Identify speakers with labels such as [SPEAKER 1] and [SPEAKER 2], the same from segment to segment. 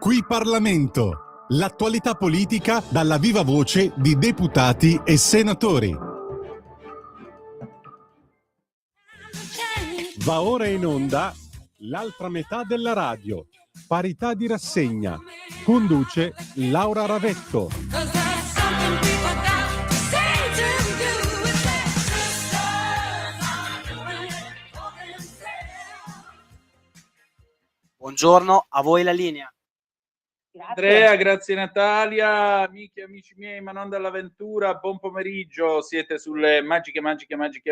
[SPEAKER 1] Qui Parlamento, l'attualità politica dalla viva voce di deputati e senatori. Va ora in onda l'altra metà della radio, parità di rassegna. Conduce Laura Ravetto.
[SPEAKER 2] Buongiorno, a voi la linea.
[SPEAKER 3] Grazie.
[SPEAKER 4] Andrea, grazie Natalia, amiche e amici miei, ma non dall'avventura, buon pomeriggio, siete sulle magiche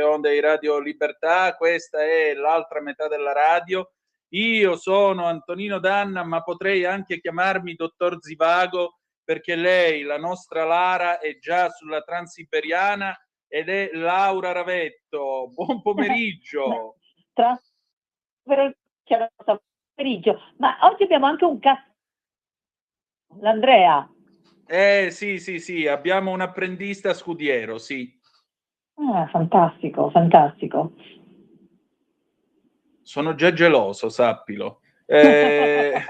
[SPEAKER 4] onde di Radio Libertà, questa è l'altra metà della radio, io sono Antonino Danna, ma potrei anche chiamarmi Dottor Zivago, perché lei, la nostra Lara, è già sulla Transiberiana ed è Laura Ravetto, buon pomeriggio.
[SPEAKER 3] Pomeriggio, ma oggi abbiamo anche un l'Andrea.
[SPEAKER 4] Sì, abbiamo un apprendista scudiero, sì.
[SPEAKER 3] Fantastico.
[SPEAKER 4] Sono già geloso, sappilo. Quel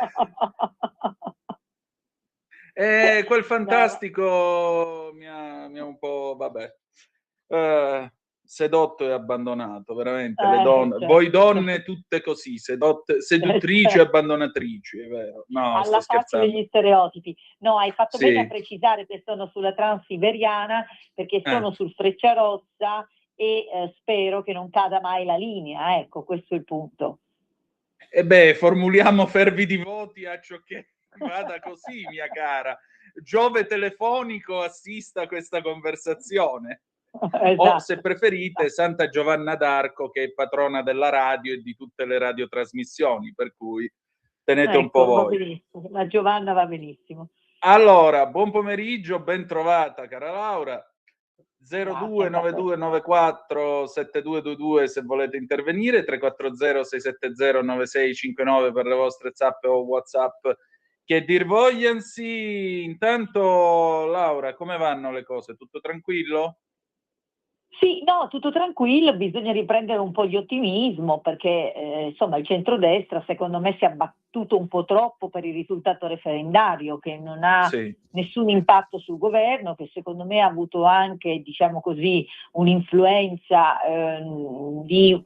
[SPEAKER 4] fantastico mi ha un po', vabbè, sedotto e abbandonato, veramente. Le donne,
[SPEAKER 3] certo.
[SPEAKER 4] Voi donne tutte così, seduttrici e abbandonatrici, è vero? No,
[SPEAKER 3] Alla
[SPEAKER 4] sto
[SPEAKER 3] faccia
[SPEAKER 4] scherzando.
[SPEAKER 3] degli stereotipi. No, hai fatto
[SPEAKER 4] Sì.
[SPEAKER 3] bene a precisare che sono sulla Transiberiana, perché sono sul Frecciarossa e spero che non cada mai la linea, ecco, questo è il punto.
[SPEAKER 4] Formuliamo fervidi voti a ciò che vada così, mia cara. Giove telefonico assista a questa conversazione.
[SPEAKER 3] Esatto.
[SPEAKER 4] O, se preferite, Santa Giovanna d'Arco, che è patrona della radio e di tutte le radiotrasmissioni, per cui tenete un po'
[SPEAKER 3] Va
[SPEAKER 4] voi.
[SPEAKER 3] benissimo. La Giovanna va benissimo.
[SPEAKER 4] Allora, buon pomeriggio, ben trovata, cara Laura. 0292947222 se volete intervenire, 340 670 9659 per le vostre zappe o WhatsApp che dir vogliansi. Intanto, Laura, come vanno le cose? Tutto tranquillo?
[SPEAKER 3] Sì, no, tutto tranquillo, bisogna riprendere un po' di ottimismo perché insomma il centrodestra secondo me si è abbattuto un po' troppo per il risultato referendario che non ha nessun impatto sul governo, che secondo me ha avuto anche, diciamo così, un'influenza di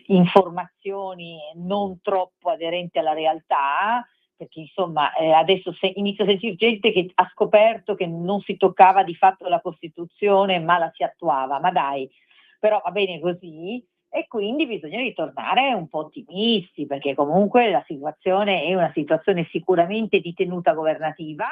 [SPEAKER 3] informazioni non troppo aderenti alla realtà, perché insomma adesso inizio a sentire gente che ha scoperto che non si toccava di fatto la Costituzione ma la si attuava, ma dai, però va bene così, e quindi bisogna ritornare un po' ottimisti perché comunque la situazione è una situazione sicuramente di tenuta governativa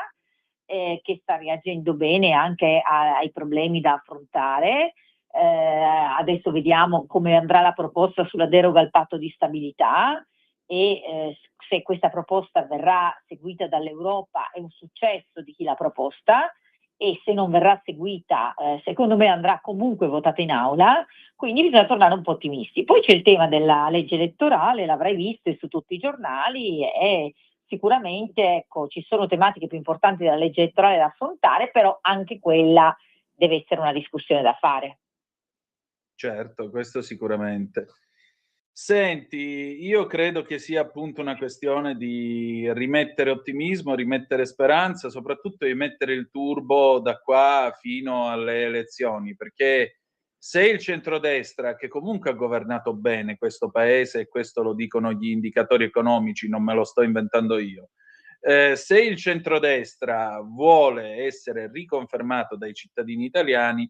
[SPEAKER 3] che sta reagendo bene anche ai problemi da affrontare. Adesso vediamo come andrà la proposta sulla deroga al patto di stabilità e se questa proposta verrà seguita dall'Europa è un successo di chi l'ha proposta, e se non verrà seguita secondo me andrà comunque votata in aula, quindi bisogna tornare un po' ottimisti. Poi c'è il tema della legge elettorale, l'avrai visto su tutti i giornali, e sicuramente ecco, ci sono tematiche più importanti della legge elettorale da affrontare, però anche quella deve essere una discussione da fare.
[SPEAKER 4] Certo, questo sicuramente. Senti, io credo che sia appunto una questione di rimettere ottimismo, rimettere speranza, soprattutto di mettere il turbo da qua fino alle elezioni, perché se il centrodestra, che comunque ha governato bene questo paese, e questo lo dicono gli indicatori economici, non me lo sto inventando io, se il centrodestra vuole essere riconfermato dai cittadini italiani,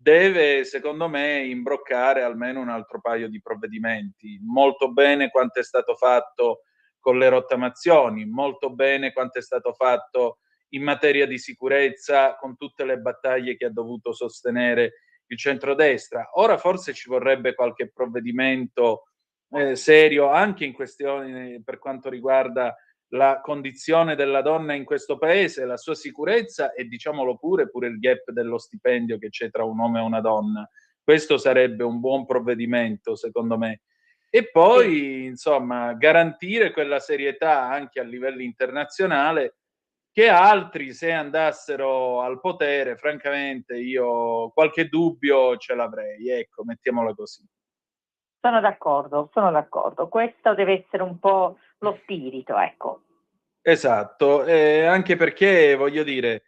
[SPEAKER 4] deve, secondo me, imbroccare almeno un altro paio di provvedimenti. Molto bene quanto è stato fatto con le rottamazioni, molto bene quanto è stato fatto in materia di sicurezza con tutte le battaglie che ha dovuto sostenere il centrodestra. Ora forse ci vorrebbe qualche provvedimento serio anche in questione per quanto riguarda la condizione della donna in questo paese, la sua sicurezza e, diciamolo pure il gap dello stipendio che c'è tra un uomo e una donna. Questo sarebbe un buon provvedimento, secondo me. E poi, insomma, garantire quella serietà anche a livello internazionale che altri, se andassero al potere, francamente, io qualche dubbio ce l'avrei, ecco, mettiamola così.
[SPEAKER 3] Sono d'accordo. Questo deve essere un po' lo spirito, ecco.
[SPEAKER 4] Esatto, anche perché, voglio dire,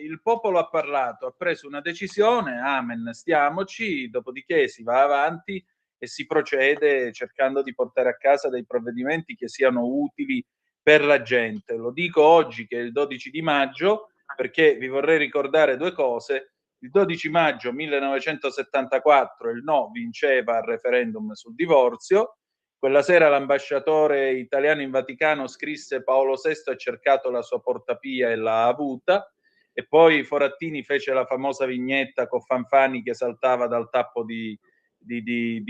[SPEAKER 4] il popolo ha parlato, ha preso una decisione, amen, stiamoci, dopodiché si va avanti e si procede cercando di portare a casa dei provvedimenti che siano utili per la gente. Lo dico oggi che è il 12 di maggio, perché vi vorrei ricordare due cose. Il 12 maggio 1974 il no vinceva al referendum sul divorzio. Quella sera l'ambasciatore italiano in Vaticano scrisse: Paolo VI ha cercato la sua portapia e l'ha avuta. E poi Forattini fece la famosa vignetta con Fanfani che saltava dal tappo di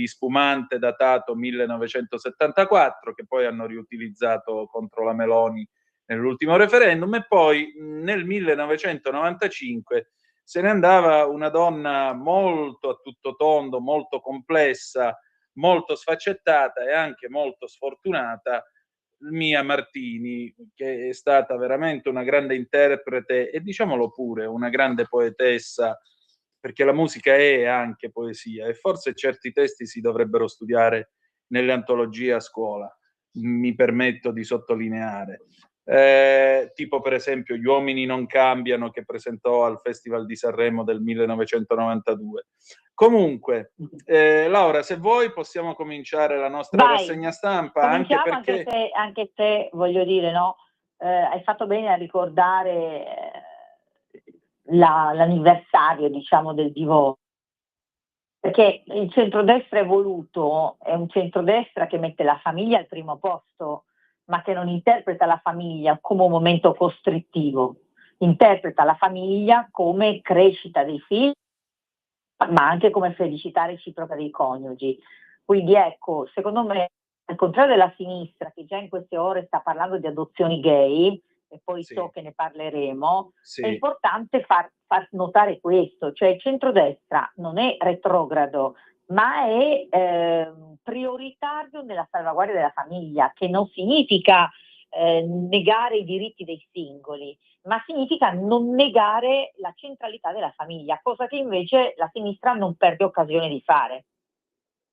[SPEAKER 4] spumante datato 1974, che poi hanno riutilizzato contro la Meloni nell'ultimo referendum. E poi nel 1995 se ne andava una donna molto a tutto tondo, molto complessa, molto sfaccettata e anche molto sfortunata, Mia Martini, che è stata veramente una grande interprete e, diciamolo pure, una grande poetessa, perché la musica è anche poesia e forse certi testi si dovrebbero studiare nelle antologie a scuola, mi permetto di sottolineare. Tipo per esempio Gli uomini non cambiano, che presentò al Festival di Sanremo del 1992. Comunque, Laura, se vuoi possiamo cominciare la nostra rassegna stampa, anche perché...
[SPEAKER 3] Anche se, voglio dire, no, hai fatto bene a ricordare l'anniversario, diciamo, del divorzio, perché il centrodestra evoluto è un centrodestra che mette la famiglia al primo posto, ma che non interpreta la famiglia come un momento costrittivo, interpreta la famiglia come crescita dei figli, ma anche come felicità reciproca dei coniugi. Quindi ecco, secondo me, al contrario della sinistra, che già in queste ore sta parlando di adozioni gay, e poi
[SPEAKER 4] Sì.
[SPEAKER 3] so che ne parleremo,
[SPEAKER 4] Sì.
[SPEAKER 3] è importante far notare questo, cioè il centrodestra non è retrogrado, ma è prioritario nella salvaguardia della famiglia, che non significa negare i diritti dei singoli, ma significa non negare la centralità della famiglia, cosa che invece la sinistra non perde occasione di fare.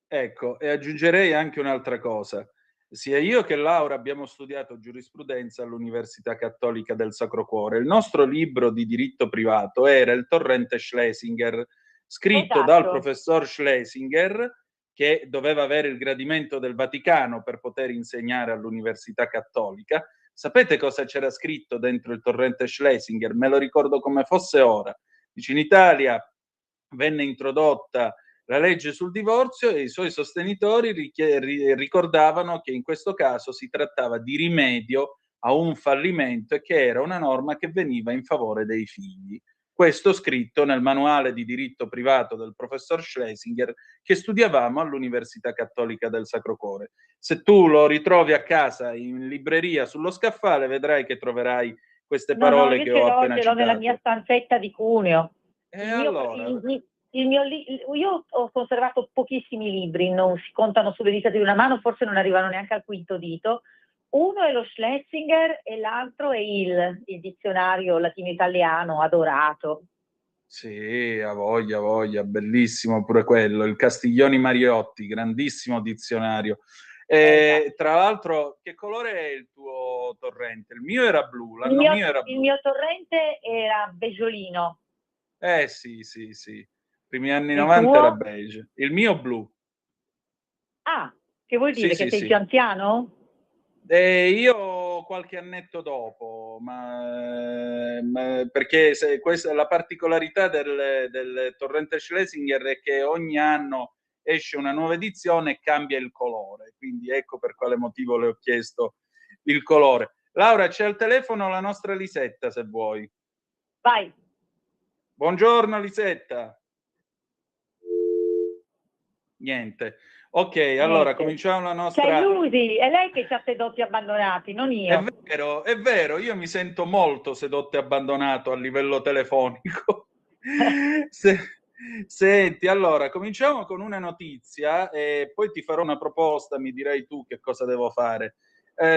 [SPEAKER 4] Ecco, e aggiungerei anche un'altra cosa. Sia io che Laura abbiamo studiato giurisprudenza all'Università Cattolica del Sacro Cuore. Il nostro libro di diritto privato era il Torrente Schlesinger, scritto dal professor Schlesinger, che doveva avere il gradimento del Vaticano per poter insegnare all'Università Cattolica. Sapete cosa c'era scritto dentro il Torrente Schlesinger? Me lo ricordo come fosse ora. Dice: in Italia venne introdotta la legge sul divorzio e i suoi sostenitori ricordavano che in questo caso si trattava di rimedio a un fallimento e che era una norma che veniva in favore dei figli. Questo scritto nel manuale di diritto privato del professor Schlesinger che studiavamo all'Università Cattolica del Sacro Cuore. Se tu lo ritrovi a casa in libreria sullo scaffale, vedrai che troverai queste parole che ho appena citato.
[SPEAKER 3] Ce l'ho nella mia stanzetta di Cuneo.
[SPEAKER 4] Allora...
[SPEAKER 3] Io ho conservato pochissimi libri, non si contano sulle dita di una mano, forse non arrivano neanche al quinto dito. Uno è lo Schlesinger e l'altro è il dizionario latino-italiano adorato.
[SPEAKER 4] Sì, a voglia, bellissimo pure quello, il Castiglioni Mariotti, grandissimo dizionario. Tra l'altro, che colore è il tuo torrente? Il mio era blu, l'anno mio era blu.
[SPEAKER 3] Il mio torrente era beggiolino.
[SPEAKER 4] Sì. Primi anni
[SPEAKER 3] Il
[SPEAKER 4] 90
[SPEAKER 3] tuo?
[SPEAKER 4] era beige. Il mio blu.
[SPEAKER 3] Ah, che vuol dire che sei
[SPEAKER 4] sì.
[SPEAKER 3] più anziano?
[SPEAKER 4] Io qualche annetto dopo, ma perché questa, la particolarità del torrente Schlesinger è che ogni anno esce una nuova edizione e cambia il colore, quindi ecco per quale motivo le ho chiesto il colore. Laura, c'è al telefono la nostra Lisetta, se vuoi.
[SPEAKER 3] Vai.
[SPEAKER 4] Buongiorno Lisetta. Niente. Ok, allora cominciamo la nostra...
[SPEAKER 3] C'è illusi, è lei che ci ha sedotti abbandonati, non io.
[SPEAKER 4] È vero, io mi sento molto sedotto e abbandonato a livello telefonico. Senti, allora, cominciamo con una notizia e poi ti farò una proposta, mi dirai tu che cosa devo fare.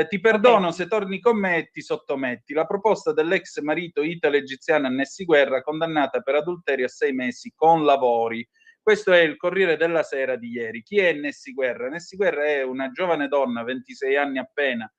[SPEAKER 4] Ti perdono se torni con me e ti sottometti. La proposta dell'ex marito italo-egiziana Nessi Guerra, condannata per adulterio a 6 mesi con lavori. Questo è il Corriere della Sera di ieri. Chi è Nessi Guerra? Nessi Guerra è una giovane donna, 26 anni appena,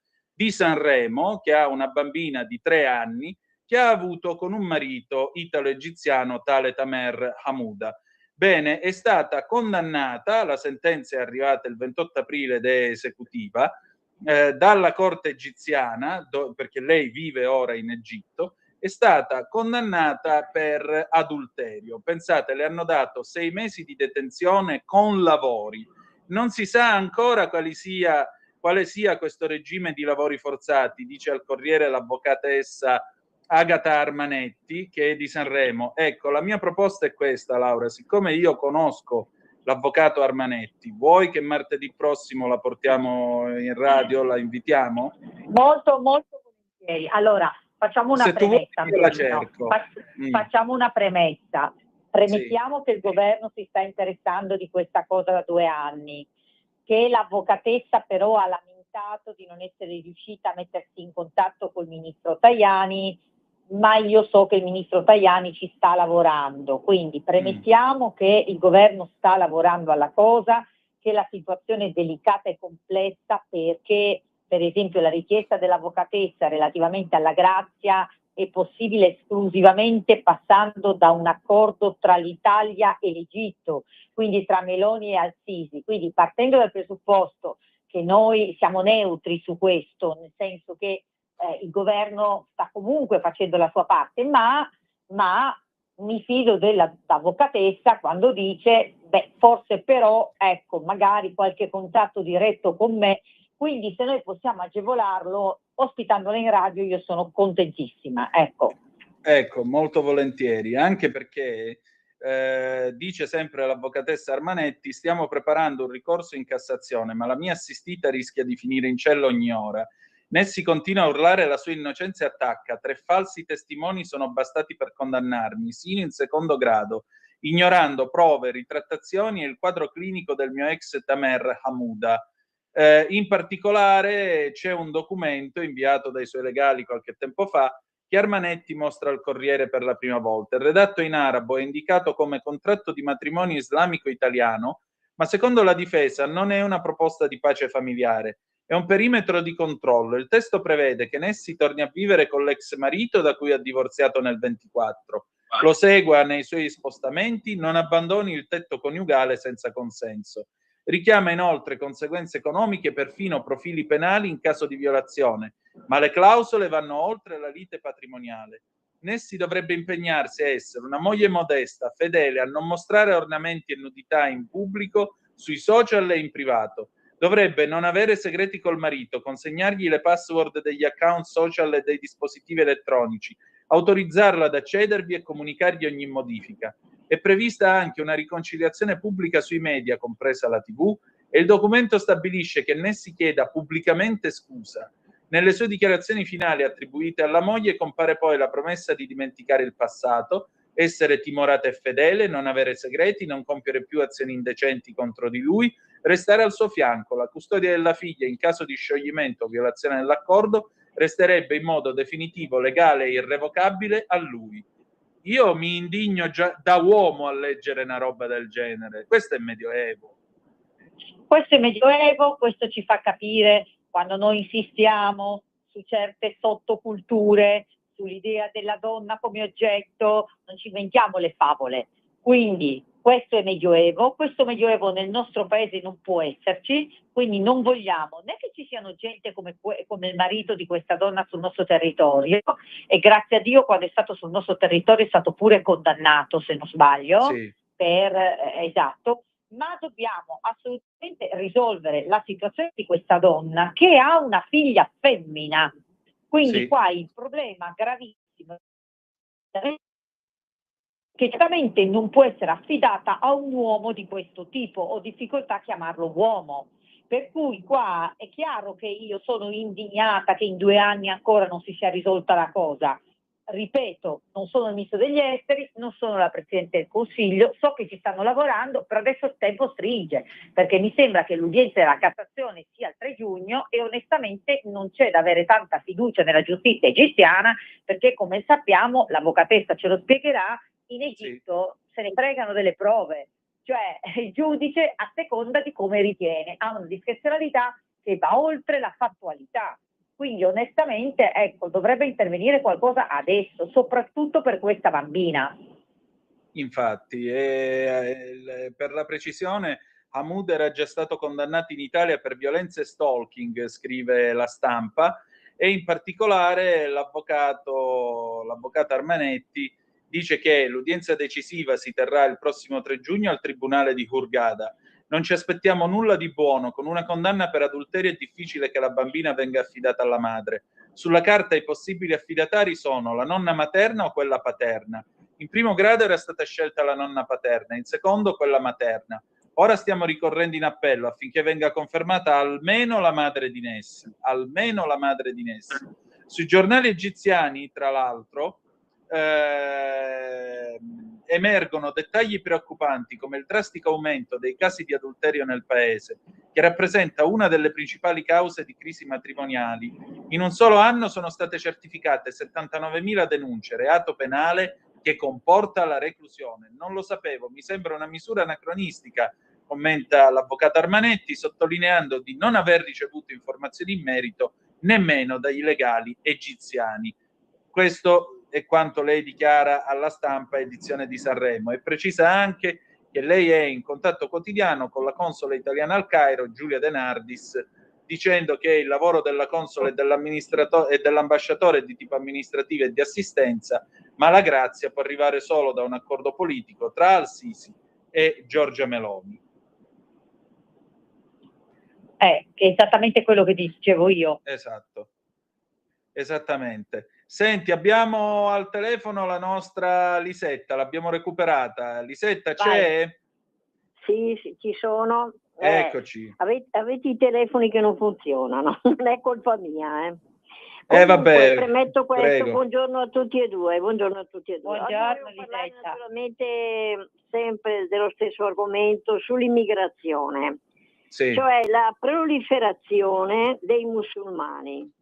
[SPEAKER 4] di Sanremo, che ha una bambina di 3 anni, che ha avuto con un marito italo-egiziano tale Tamer Hamouda. Bene, è stata condannata, la sentenza è arrivata il 28 aprile ed è esecutiva, dalla corte egiziana, perché lei vive ora in Egitto, è stata condannata per adulterio. Pensate, le hanno dato 6 mesi di detenzione con lavori. Non si sa ancora quale sia questo regime di lavori forzati, dice al Corriere l'avvocatessa Agata Armanetti, che è di Sanremo. Ecco, la mia proposta è questa, Laura, siccome io conosco l'avvocato Armanetti, vuoi che martedì prossimo la portiamo in radio, la invitiamo?
[SPEAKER 3] Molto, molto volentieri. Allora, facciamo una
[SPEAKER 4] Se tu vuoi,
[SPEAKER 3] premessa,
[SPEAKER 4] io la
[SPEAKER 3] Antonio.
[SPEAKER 4] cerco.
[SPEAKER 3] Facciamo una premessa. Premettiamo
[SPEAKER 4] Sì.
[SPEAKER 3] che il governo si sta interessando di questa cosa da 2 anni, che l'avvocatessa però ha lamentato di non essere riuscita a mettersi in contatto col ministro Tajani, ma io so che il ministro Tajani ci sta lavorando, quindi premettiamo che il governo sta lavorando alla cosa, che la situazione è delicata e complessa perché, per esempio, la richiesta dell'avvocatessa relativamente alla grazia è possibile esclusivamente passando da un accordo tra l'Italia e l'Egitto, quindi tra Meloni e Al-Sisi. Quindi partendo dal presupposto che noi siamo neutri su questo, nel senso che il governo sta comunque facendo la sua parte, ma mi fido dell'avvocatessa quando dice, forse però, ecco, magari qualche contatto diretto con me, quindi se noi possiamo agevolarlo ospitandola in radio io sono contentissima, ecco.
[SPEAKER 4] Ecco, molto volentieri, anche perché dice sempre l'avvocatessa Armanetti, stiamo preparando un ricorso in Cassazione, ma la mia assistita rischia di finire in cella ogni ora. Nessi continua a urlare la sua innocenza e attacca. 3 falsi testimoni sono bastati per condannarmi, sino in secondo grado, ignorando prove, ritrattazioni e il quadro clinico del mio ex Tamer Hamouda. In particolare c'è un documento inviato dai suoi legali qualche tempo fa che Armanetti mostra al Corriere per la prima volta. Il redatto in arabo è indicato come contratto di matrimonio islamico italiano, ma secondo la difesa non è una proposta di pace familiare. È un perimetro di controllo. Il testo prevede che Nessi torni a vivere con l'ex marito da cui ha divorziato nel 24. Lo segua nei suoi spostamenti, non abbandoni il tetto coniugale senza consenso. Richiama inoltre conseguenze economiche, perfino profili penali in caso di violazione, ma le clausole vanno oltre la lite patrimoniale. Nessi dovrebbe impegnarsi a essere una moglie modesta, fedele, a non mostrare ornamenti e nudità in pubblico, sui social e in privato. Dovrebbe non avere segreti col marito, consegnargli le password degli account social e dei dispositivi elettronici, autorizzarla ad accedervi e comunicargli ogni modifica. È prevista anche una riconciliazione pubblica sui media, compresa la TV, e il documento stabilisce che Nessi chieda pubblicamente scusa. Nelle sue dichiarazioni finali attribuite alla moglie compare poi la promessa di dimenticare il passato, essere timorata e fedele, non avere segreti, non compiere più azioni indecenti contro di lui, restare al suo fianco. La custodia della figlia in caso di scioglimento o violazione dell'accordo resterebbe in modo definitivo, legale e irrevocabile a lui. Io mi indigno già da uomo a leggere una roba del genere. Questo è Medioevo.
[SPEAKER 3] Questo è Medioevo, questo ci fa capire quando noi insistiamo su certe sottoculture, sull'idea della donna come oggetto, non ci inventiamo le favole. Quindi questo è Medioevo, questo Medioevo nel nostro paese non può esserci, quindi non vogliamo né che ci siano gente come il marito di questa donna sul nostro territorio, e grazie a Dio quando è stato sul nostro territorio è stato pure condannato, se non sbaglio,
[SPEAKER 4] Sì.
[SPEAKER 3] Esatto, ma dobbiamo assolutamente risolvere la situazione di questa donna che ha una figlia femmina. Quindi
[SPEAKER 4] Sì.
[SPEAKER 3] qua il problema gravissimo che certamente non può essere affidata a un uomo di questo tipo, ho difficoltà a chiamarlo uomo. Per cui qua è chiaro che io sono indignata che in 2 anni ancora non si sia risolta la cosa. Ripeto, non sono il ministro degli esteri, non sono la Presidente del Consiglio, so che ci stanno lavorando, però adesso il tempo stringe, perché mi sembra che l'udienza della Cassazione sia il 3 giugno e onestamente non c'è da avere tanta fiducia nella giustizia egiziana, perché come sappiamo, l'avvocatessa ce lo spiegherà, in Egitto se ne fregano delle prove, cioè il giudice a seconda di come ritiene, ha una discrezionalità che va oltre la fattualità. Quindi onestamente, ecco, dovrebbe intervenire qualcosa adesso, soprattutto per questa bambina.
[SPEAKER 4] Infatti, per la precisione, Hamoud era già stato condannato in Italia per violenza e stalking, scrive La Stampa, e in particolare l'avvocato Armanetti dice che l'udienza decisiva si terrà il prossimo 3 giugno al Tribunale di Hurghada. Non ci aspettiamo nulla di buono, con una condanna per adulterio è difficile che la bambina venga affidata alla madre. Sulla carta i possibili affidatari sono la nonna materna o quella paterna. In primo grado era stata scelta la nonna paterna, in secondo quella materna. Ora stiamo ricorrendo in appello affinché venga confermata almeno la madre di Nessi, almeno la madre di Nessi. Sui giornali egiziani, tra l'altro, emergono dettagli preoccupanti come il drastico aumento dei casi di adulterio nel paese, che rappresenta una delle principali cause di crisi matrimoniali. In un solo anno sono state certificate 79.000 denunce, reato penale che comporta la reclusione. Non lo sapevo, mi sembra una misura anacronistica, commenta l'avvocato Armanetti, sottolineando di non aver ricevuto informazioni in merito nemmeno dagli legali egiziani. Questo è quanto lei dichiara alla Stampa, edizione di Sanremo, e precisa anche che lei è in contatto quotidiano con la console italiana al Cairo, Giulia De Nardis, dicendo che il lavoro della console e dell'ambasciatore è di tipo amministrativo e di assistenza, ma la grazia può arrivare solo da un accordo politico tra Al-Sisi e Giorgia Meloni.
[SPEAKER 3] Che è esattamente quello che dicevo io.
[SPEAKER 4] Esatto, esattamente. Senti, abbiamo al telefono la nostra Lisetta, l'abbiamo recuperata. Lisetta, c'è?
[SPEAKER 5] Sì, ci sono.
[SPEAKER 4] Eccoci.
[SPEAKER 5] Avete i telefoni che non funzionano, non è colpa mia. Comunque,
[SPEAKER 4] vabbè,
[SPEAKER 5] premetto questo,
[SPEAKER 4] prego.
[SPEAKER 5] Buongiorno a tutti e due. Buongiorno,
[SPEAKER 3] Lisetta.
[SPEAKER 5] Naturalmente sempre dello stesso argomento sull'immigrazione,
[SPEAKER 4] sì.
[SPEAKER 5] Cioè la proliferazione dei musulmani.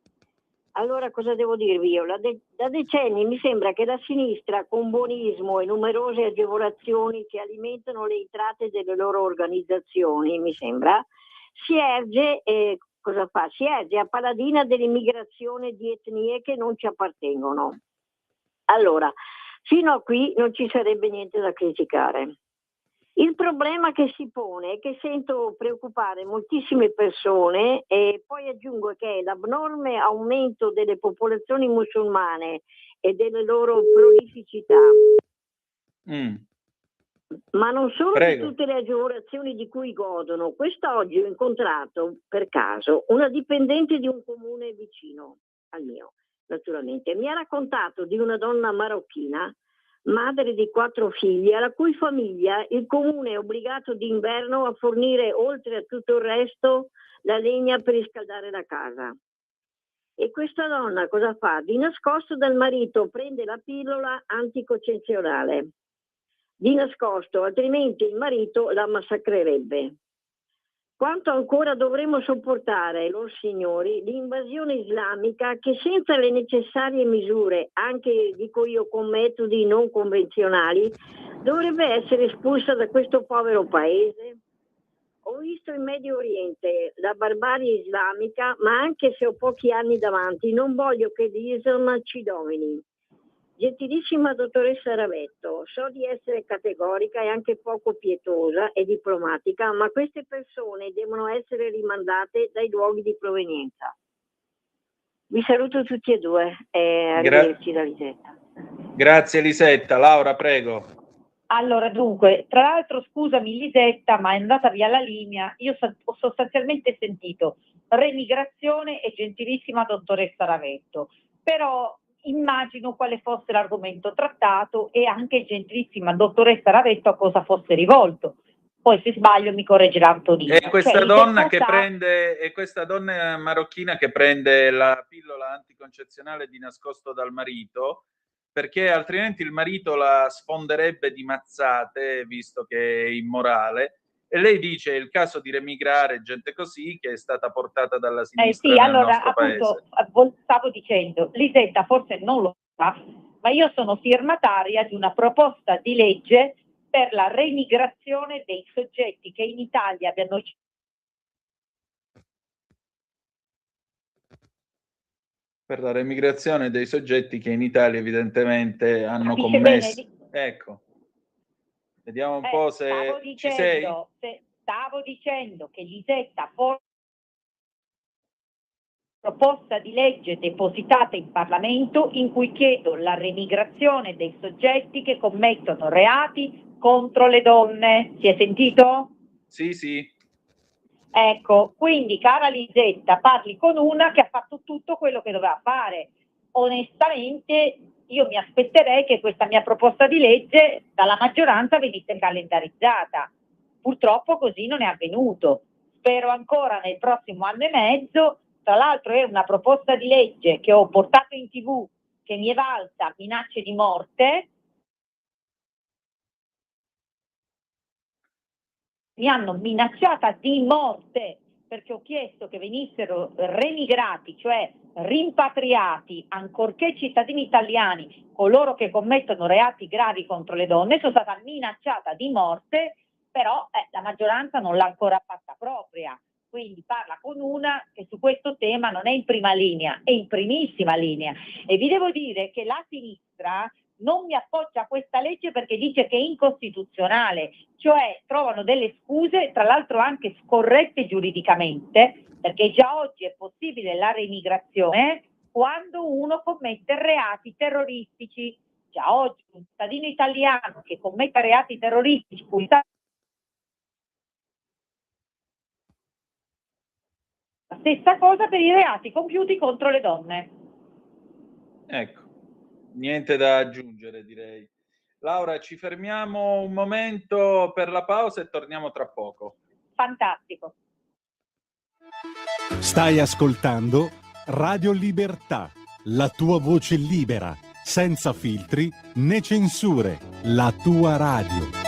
[SPEAKER 5] Allora cosa devo dirvi io? Da decenni mi sembra che la sinistra, con buonismo e numerose agevolazioni che alimentano le entrate delle loro organizzazioni, mi sembra, si erge a paladina dell'immigrazione di etnie che non ci appartengono. Allora, fino a qui non ci sarebbe niente da criticare. Il problema che si pone è che sento preoccupare moltissime persone, e poi aggiungo che l'abnorme aumento delle popolazioni musulmane e delle loro prolificità, ma non solo di tutte le agevolazioni di cui godono. Quest'oggi ho incontrato per caso una dipendente di un comune vicino al mio, naturalmente. Mi ha raccontato di una donna marocchina, madre di 4 figli, alla cui famiglia il comune è obbligato d'inverno a fornire, oltre a tutto il resto, la legna per riscaldare la casa. E questa donna cosa fa? Di nascosto dal marito prende la pillola anticoncezionale. Di nascosto, altrimenti il marito la massacrerebbe. Quanto ancora dovremo sopportare, lor signori, l'invasione islamica che senza le necessarie misure, anche dico io con metodi non convenzionali, dovrebbe essere espulsa da questo povero paese? Ho visto in Medio Oriente la barbarie islamica, ma anche se ho pochi anni davanti, non voglio che l'Islam ci domini. Gentilissima dottoressa Ravetto, so di essere categorica e anche poco pietosa e diplomatica, ma queste persone devono essere rimandate dai luoghi di provenienza. Vi saluto tutti e due e arrivederci da Lisetta.
[SPEAKER 4] Grazie Lisetta. Laura, prego.
[SPEAKER 3] Allora, dunque, tra l'altro scusami Lisetta, ma è andata via la linea, io ho sostanzialmente sentito remigrazione e gentilissima dottoressa Ravetto, però immagino quale fosse l'argomento trattato e anche gentilissima dottoressa Ravetto a cosa fosse rivolto. Poi se sbaglio mi correggerà Antonino.
[SPEAKER 4] È questa donna che prende, è questa donna marocchina che prende la pillola anticoncezionale di nascosto dal marito, perché altrimenti il marito la sfonderebbe di mazzate, visto che è immorale. E lei dice: è il caso di remigrare gente così che è stata portata dalla sinistra nel nostro paese.
[SPEAKER 3] Stavo dicendo, Lisetta forse non lo sa, ma io sono firmataria di una proposta di legge per la remigrazione dei soggetti che in Italia abbiano
[SPEAKER 4] per la remigrazione dei soggetti che in Italia evidentemente hanno commesso... Ecco, vediamo un po' se ci sei.
[SPEAKER 3] Stavo dicendo che Lisetta proposta di legge depositata in Parlamento in cui chiedo la remigrazione dei soggetti che commettono reati contro le donne. Si è sentito?
[SPEAKER 4] Sì, sì.
[SPEAKER 3] Ecco, quindi cara Lisetta, parli con una che ha fatto tutto quello che doveva fare. Onestamente io mi aspetterei che questa mia proposta di legge dalla maggioranza venisse calendarizzata. Purtroppo così non è avvenuto. Spero ancora nel prossimo anno e mezzo. Tra l'altro è una proposta di legge che ho portato in TV che mi è valsa minacce di morte. Mi hanno minacciata di morte perché ho chiesto che venissero remigrati, cioè rimpatriati, ancorché cittadini italiani, coloro che commettono reati gravi contro le donne. Sono stata minacciata di morte, però la maggioranza non l'ha ancora fatta propria. Quindi parla con una che su questo tema non è in prima linea, è in primissima linea. E vi devo dire che la sinistra non mi appoggia a questa legge perché dice che è incostituzionale, cioè trovano delle scuse, tra l'altro anche scorrette giuridicamente, perché già oggi è possibile la reimigrazione quando uno commette reati terroristici. Già oggi un cittadino italiano che commetta reati terroristici, la stessa cosa per i reati compiuti contro le donne.
[SPEAKER 4] Ecco, niente da aggiungere, direi. Laura, ci fermiamo un momento per la pausa e torniamo tra poco.
[SPEAKER 3] Fantastico.
[SPEAKER 1] Stai ascoltando Radio Libertà, la tua voce libera, senza filtri né censure, la tua radio.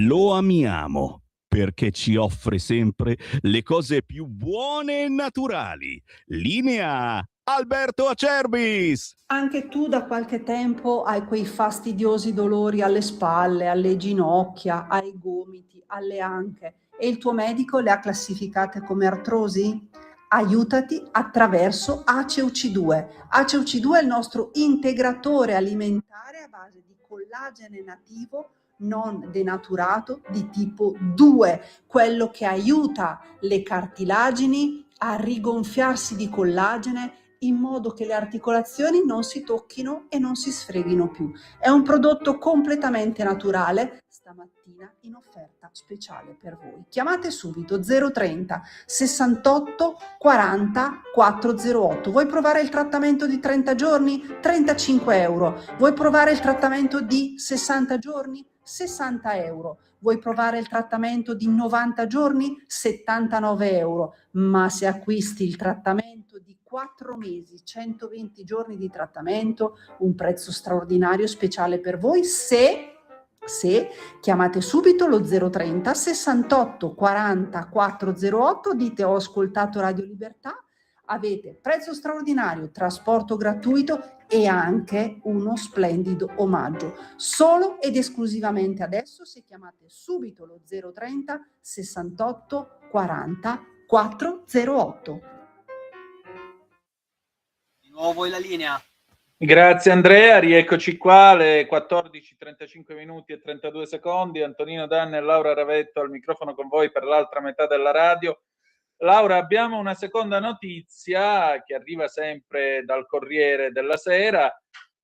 [SPEAKER 6] Lo amiamo perché ci offre sempre le cose più buone e naturali. Linea Alberto Acerbis.
[SPEAKER 7] Anche tu da qualche tempo hai quei fastidiosi dolori alle spalle, alle ginocchia, ai gomiti, alle anche e il tuo medico le ha classificate come artrosi? Aiutati attraverso ACEUC2. ACEUC2 è il nostro integratore alimentare a base di collagene nativo non denaturato di tipo 2, quello che aiuta le cartilagini a rigonfiarsi di collagene in modo che le articolazioni non si tocchino e non si sfreghino più. È un prodotto completamente naturale, stamattina in offerta speciale per voi. Chiamate subito 030 68 40 408. Vuoi provare il trattamento di 30 giorni? 35 euro. Vuoi provare il trattamento di 60 giorni? 60 euro. Vuoi provare il trattamento di 90 giorni? 79 euro. Ma se acquisti il trattamento di 4 mesi, 120 giorni di trattamento, un prezzo straordinario speciale per voi se chiamate subito lo 030 68 40 408, dite ho ascoltato Radio Libertà, avete prezzo straordinario, trasporto gratuito e anche uno splendido omaggio. Solo ed esclusivamente adesso se chiamate subito lo 030 68 40 408.
[SPEAKER 2] Di nuovo voi la linea.
[SPEAKER 4] Grazie Andrea, rieccoci qua alle 14:35 minuti e 32 secondi. Antonino Danne e Laura Ravetto al microfono con voi per l'altra metà della radio. Laura, abbiamo una seconda notizia che arriva sempre dal Corriere della Sera,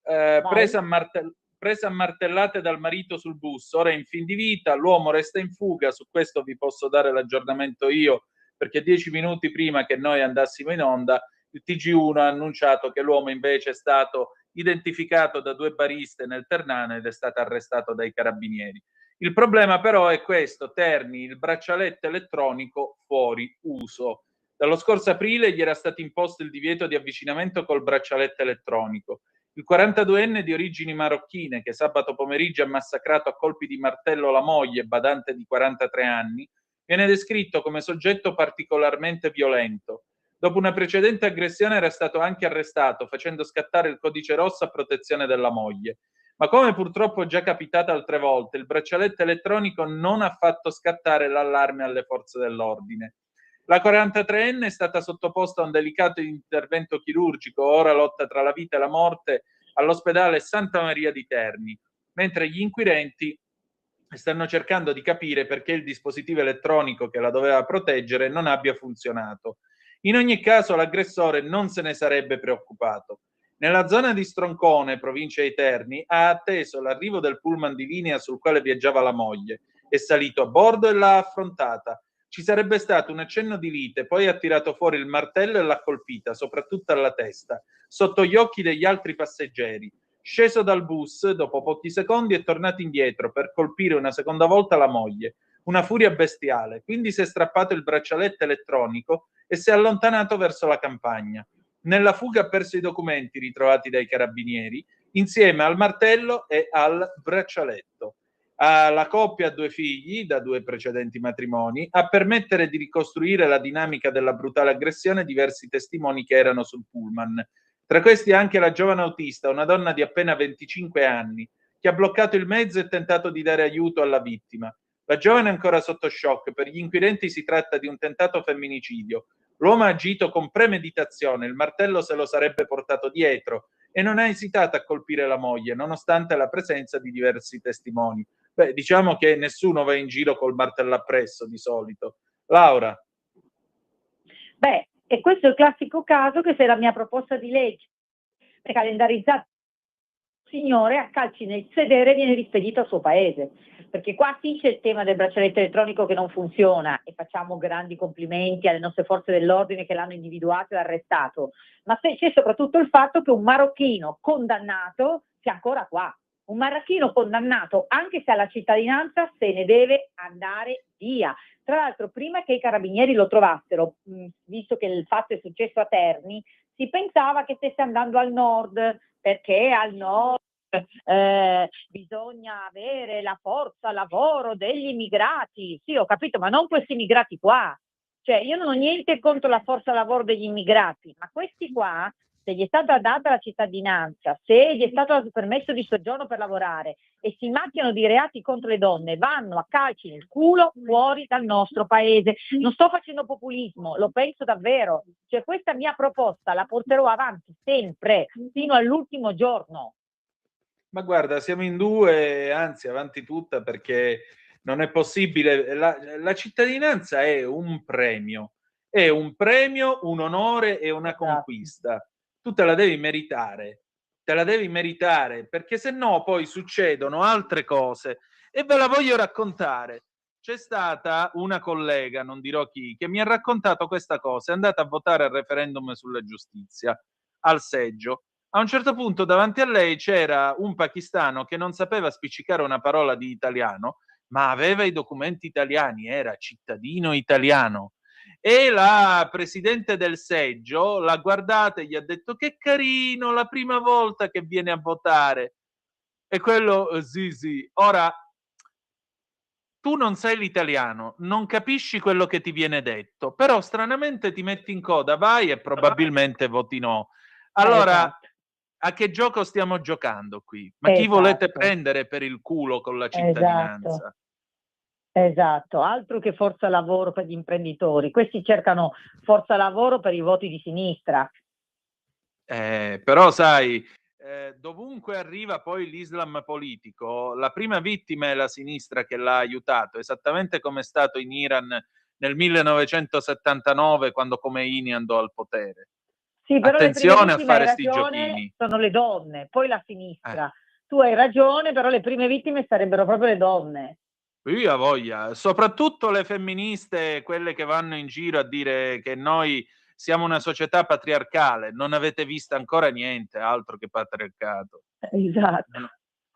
[SPEAKER 4] presa a martellate dal marito sul bus, ora è in fin di vita, l'uomo resta in fuga. Su questo vi posso dare l'aggiornamento io, perché 10 minuti prima che noi andassimo in onda il TG1 ha annunciato che l'uomo invece è stato identificato da 2 bariste nel Ternano ed è stato arrestato dai carabinieri. Il problema però è questo, Terni, il braccialetto elettronico fuori uso. Dallo scorso aprile gli era stato imposto il divieto di avvicinamento col braccialetto elettronico. Il 42enne di origini marocchine, che sabato pomeriggio ha massacrato a colpi di martello la moglie, badante di 43 anni, viene descritto come soggetto particolarmente violento. Dopo una precedente aggressione era stato anche arrestato, facendo scattare il codice rosso a protezione della moglie. Ma come purtroppo già capitato altre volte, il braccialetto elettronico non ha fatto scattare l'allarme alle forze dell'ordine. La 43enne è stata sottoposta a un delicato intervento chirurgico, ora lotta tra la vita e la morte all'ospedale Santa Maria di Terni, mentre gli inquirenti stanno cercando di capire perché il dispositivo elettronico che la doveva proteggere non abbia funzionato. In ogni caso, l'aggressore non se ne sarebbe preoccupato. Nella zona di Stroncone, provincia di Terni, ha atteso l'arrivo del pullman di linea sul quale viaggiava la moglie, è salito a bordo e l'ha affrontata. Ci sarebbe stato un accenno di lite, poi ha tirato fuori il martello e l'ha colpita, soprattutto alla testa, sotto gli occhi degli altri passeggeri. Sceso dal bus, dopo pochi secondi è tornato indietro per colpire una seconda volta la moglie. Una furia bestiale, quindi si è strappato il braccialetto elettronico e si è allontanato verso la campagna. Nella fuga ha perso i documenti ritrovati dai carabinieri, insieme al martello e al braccialetto. La coppia ha 2 figli da 2 precedenti matrimoni. A permettere di ricostruire la dinamica della brutale aggressione diversi testimoni che erano sul pullman. Tra questi anche la giovane autista, una donna di appena 25 anni, che ha bloccato il mezzo e tentato di dare aiuto alla vittima. La giovane è ancora sotto shock. Per gli inquirenti si tratta di un tentato femminicidio. L'uomo ha agito con premeditazione, il martello se lo sarebbe portato dietro e non ha esitato a colpire la moglie, nonostante la presenza di diversi testimoni. Beh, diciamo che nessuno va in giro col martello appresso di solito. Laura.
[SPEAKER 3] Beh, e questo è il classico caso che se la mia proposta di legge è calendarizzata, il signore a calci nel sedere viene rispedito al suo paese. Perché qua sì c'è il tema del braccialetto elettronico che non funziona e facciamo grandi complimenti alle nostre forze dell'ordine che l'hanno individuato e arrestato, ma c'è soprattutto il fatto che un marocchino condannato sia ancora qua. Un marocchino condannato, anche se ha la cittadinanza, se ne deve andare via. Tra l'altro, prima che i carabinieri lo trovassero, visto che il fatto è successo a Terni, si pensava che stesse andando al nord, perché al nord bisogna avere la forza lavoro degli immigrati. Sì, ho capito, ma non questi immigrati qua. Cioè, io non ho niente contro la forza lavoro degli immigrati, ma questi qua, se gli è stata data la cittadinanza, se gli è stato dato il permesso di soggiorno per lavorare e si macchiano di reati contro le donne, vanno a calci nel culo fuori dal nostro paese. Non sto facendo populismo, lo penso davvero. Cioè, questa mia proposta la porterò avanti sempre, fino all'ultimo giorno.
[SPEAKER 4] Ma guarda, siamo in 2, anzi avanti tutta, perché non è possibile. La cittadinanza è un premio, un onore e una conquista. Tu te la devi meritare, perché se no poi succedono altre cose e ve la voglio raccontare. C'è stata una collega, non dirò chi, che mi ha raccontato questa cosa. È andata a votare al referendum sulla giustizia, al seggio. A un certo punto davanti a lei c'era un pakistano che non sapeva spiccicare una parola di italiano, ma aveva i documenti italiani, era cittadino italiano. E la presidente del seggio l'ha guardata e gli ha detto: che carino, la prima volta che viene a votare. E quello, sì. Ora, tu non sai l'italiano, non capisci quello che ti viene detto, però stranamente ti metti in coda, vai e probabilmente voti no. Allora, a che gioco stiamo giocando qui? Ma chi volete prendere per il culo con la cittadinanza?
[SPEAKER 3] Esatto, altro che forza lavoro per gli imprenditori. Questi cercano forza lavoro per i voti di sinistra.
[SPEAKER 4] Però sai, dovunque arriva poi l'Islam politico, la prima vittima è la sinistra che l'ha aiutato, esattamente come è stato in Iran nel 1979 quando Khomeini andò al potere.
[SPEAKER 3] Sì, però
[SPEAKER 4] attenzione a fare sti giochini.
[SPEAKER 3] Sono le donne, poi la sinistra. Tu hai ragione, però le prime vittime sarebbero proprio le donne.
[SPEAKER 4] Io voglia, soprattutto le femministe, quelle che vanno in giro a dire che noi siamo una società patriarcale. Non avete visto ancora niente, altro che patriarcato.
[SPEAKER 3] Esatto.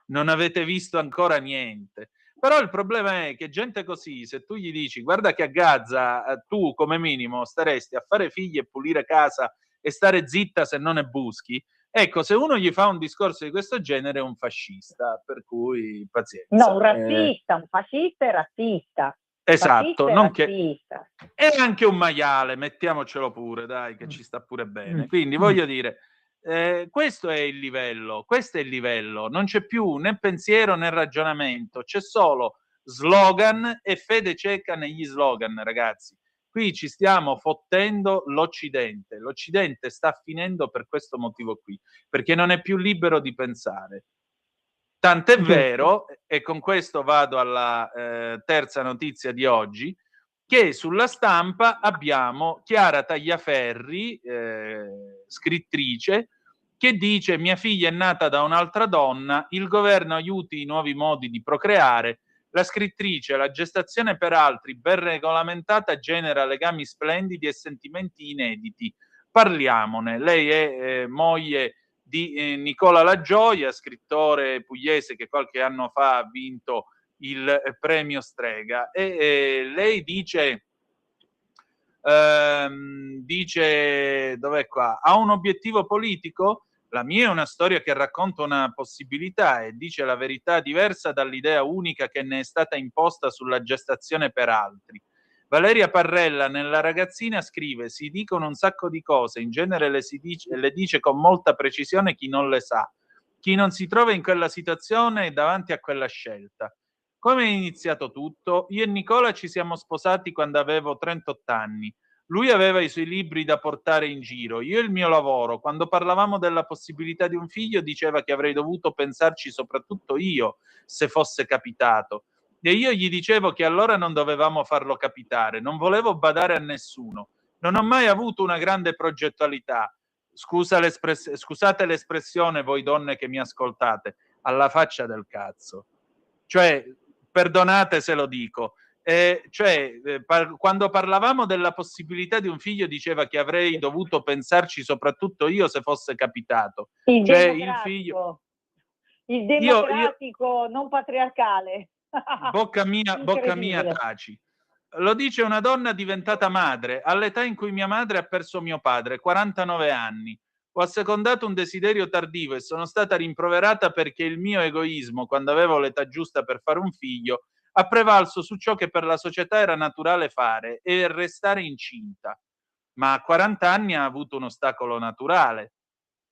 [SPEAKER 4] Non avete visto ancora niente. Però il problema è che gente così, se tu gli dici guarda che a Gaza tu come minimo staresti a fare figli e pulire casa e stare zitta se non è buschi, ecco, se uno gli fa un discorso di questo genere è un fascista, per cui pazienza.
[SPEAKER 3] No, un razzista, un fascista è razzista.
[SPEAKER 4] Esatto,
[SPEAKER 3] nonché
[SPEAKER 4] è anche un maiale, mettiamocelo pure, dai, che ci sta pure bene. Quindi voglio dire, questo è il livello, non c'è più né pensiero né ragionamento, c'è solo slogan e fede cieca negli slogan, ragazzi. Qui ci stiamo fottendo l'Occidente. L'Occidente sta finendo per questo motivo qui, perché non è più libero di pensare. Tant'è vero, e con questo vado alla terza notizia di oggi, che sulla stampa abbiamo Chiara Tagliaferri, scrittrice, che dice: mia figlia è nata da un'altra donna, il governo aiuti i nuovi modi di procreare. La scrittrice: la gestazione per altri ben regolamentata genera legami splendidi e sentimenti inediti. Parliamone. Lei è moglie di Nicola La Gioia, scrittore pugliese che qualche anno fa ha vinto il premio Strega, e lei dice dov'è qua? Ha un obiettivo politico? La mia è una storia che racconta una possibilità e dice la verità diversa dall'idea unica che ne è stata imposta sulla gestazione per altri. Valeria Parrella nella Ragazzina scrive: si dicono un sacco di cose, in genere le dice con molta precisione chi non le sa. Chi non si trova in quella situazione è davanti a quella scelta. Come è iniziato tutto? Io e Nicola ci siamo sposati quando avevo 38 anni. Lui aveva i suoi libri da portare in giro, io il mio lavoro. Quando parlavamo della possibilità di un figlio diceva che avrei dovuto pensarci soprattutto io, se fosse capitato. E io gli dicevo che allora non dovevamo farlo capitare, non volevo badare a nessuno. Non ho mai avuto una grande progettualità. Scusate l'espressione, voi donne che mi ascoltate, alla faccia del cazzo. Cioè, perdonate se lo dico, quando parlavamo della possibilità di un figlio diceva che avrei dovuto pensarci soprattutto io se fosse capitato.
[SPEAKER 3] Il
[SPEAKER 4] cioè
[SPEAKER 3] democratico, il democratico non patriarcale.
[SPEAKER 4] Bocca mia taci. Lo dice una donna diventata madre all'età in cui mia madre ha perso mio padre, 49 anni. Ho assecondato un desiderio tardivo e sono stata rimproverata perché il mio egoismo, quando avevo l'età giusta per fare un figlio, ha prevalso su ciò che per la società era naturale fare e restare incinta. Ma a 40 anni ha avuto un ostacolo naturale.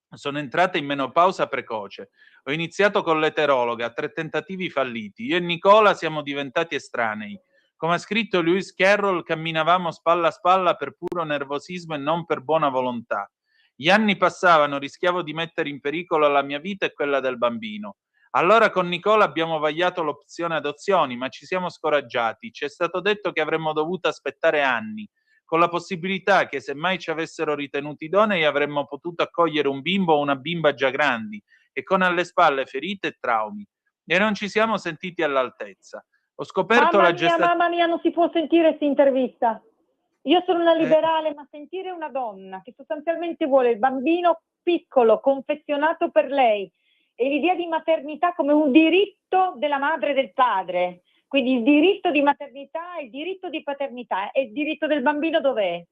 [SPEAKER 4] Sono entrata in menopausa precoce. Ho iniziato con l'eterologa, 3 tentativi falliti. Io e Nicola siamo diventati estranei. Come ha scritto Lewis Carroll, camminavamo spalla a spalla per puro nervosismo e non per buona volontà. Gli anni passavano, rischiavo di mettere in pericolo la mia vita e quella del bambino. Allora con Nicola abbiamo vagliato l'opzione adozioni, ma ci siamo scoraggiati. Ci è stato detto che avremmo dovuto aspettare anni, con la possibilità che se mai ci avessero ritenuti idonei avremmo potuto accogliere un bimbo o una bimba già grandi e con alle spalle ferite e traumi. E non ci siamo sentiti all'altezza. Ho scoperto la gestazione...
[SPEAKER 3] Mamma mia, non si può sentire questa intervista. Io sono una liberale, ma sentire una donna che sostanzialmente vuole il bambino piccolo, confezionato per lei, e l'idea di maternità come un diritto della madre e del padre, quindi il diritto di maternità, il diritto di paternità, e il diritto del bambino dov'è?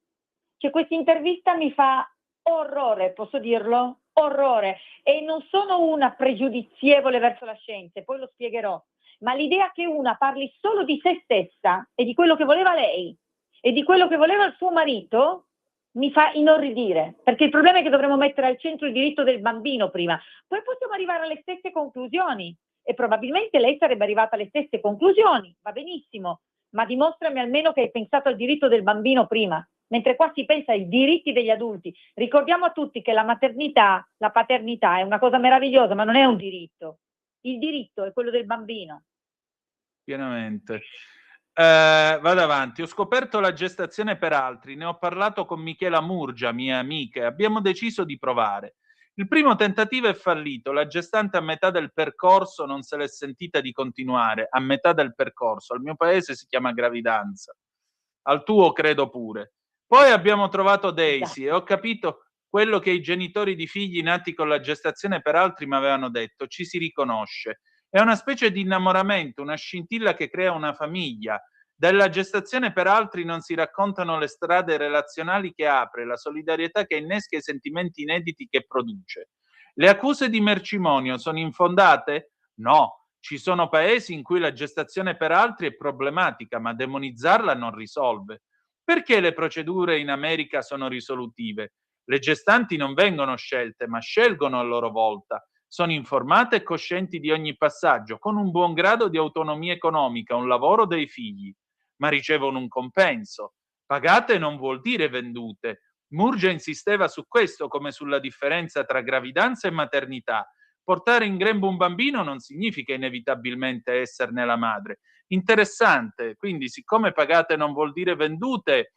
[SPEAKER 3] Cioè, questa intervista mi fa orrore, posso dirlo? Orrore. E non sono una pregiudizievole verso la scienza, poi lo spiegherò, ma l'idea che una parli solo di se stessa e di quello che voleva lei e di quello che voleva il suo marito mi fa inorridire, perché il problema è che dovremmo mettere al centro il diritto del bambino prima, poi possiamo arrivare alle stesse conclusioni e probabilmente lei sarebbe arrivata alle stesse conclusioni, va benissimo, ma dimostrami almeno che hai pensato al diritto del bambino prima, mentre qua si pensa ai diritti degli adulti. Ricordiamo a tutti che la maternità, la paternità è una cosa meravigliosa, ma non è un diritto. Il diritto è quello del bambino.
[SPEAKER 4] Pienamente. Vado avanti. Ho scoperto la gestazione per altri, ne ho parlato con Michela Murgia, mia amica, e abbiamo deciso di provare. Il primo tentativo è fallito, la gestante a metà del percorso non se l'è sentita di continuare, a metà del percorso, al mio paese si chiama gravidanza, al tuo credo pure. Poi abbiamo trovato Daisy e ho capito quello che i genitori di figli nati con la gestazione per altri mi avevano detto, ci si riconosce. È una specie di innamoramento, una scintilla che crea una famiglia. Dalla gestazione per altri non si raccontano le strade relazionali che apre, la solidarietà che innesca e i sentimenti inediti che produce. Le accuse di mercimonio sono infondate? No. Ci sono paesi in cui la gestazione per altri è problematica, ma demonizzarla non risolve. Perché le procedure in America sono risolutive? Le gestanti non vengono scelte, ma scelgono a loro volta. Sono informate e coscienti di ogni passaggio, con un buon grado di autonomia economica, un lavoro dei figli, ma ricevono un compenso. Pagate non vuol dire vendute. Murgia insisteva su questo, come sulla differenza tra gravidanza e maternità. Portare in grembo un bambino non significa inevitabilmente esserne la madre. Interessante, quindi siccome pagate non vuol dire vendute,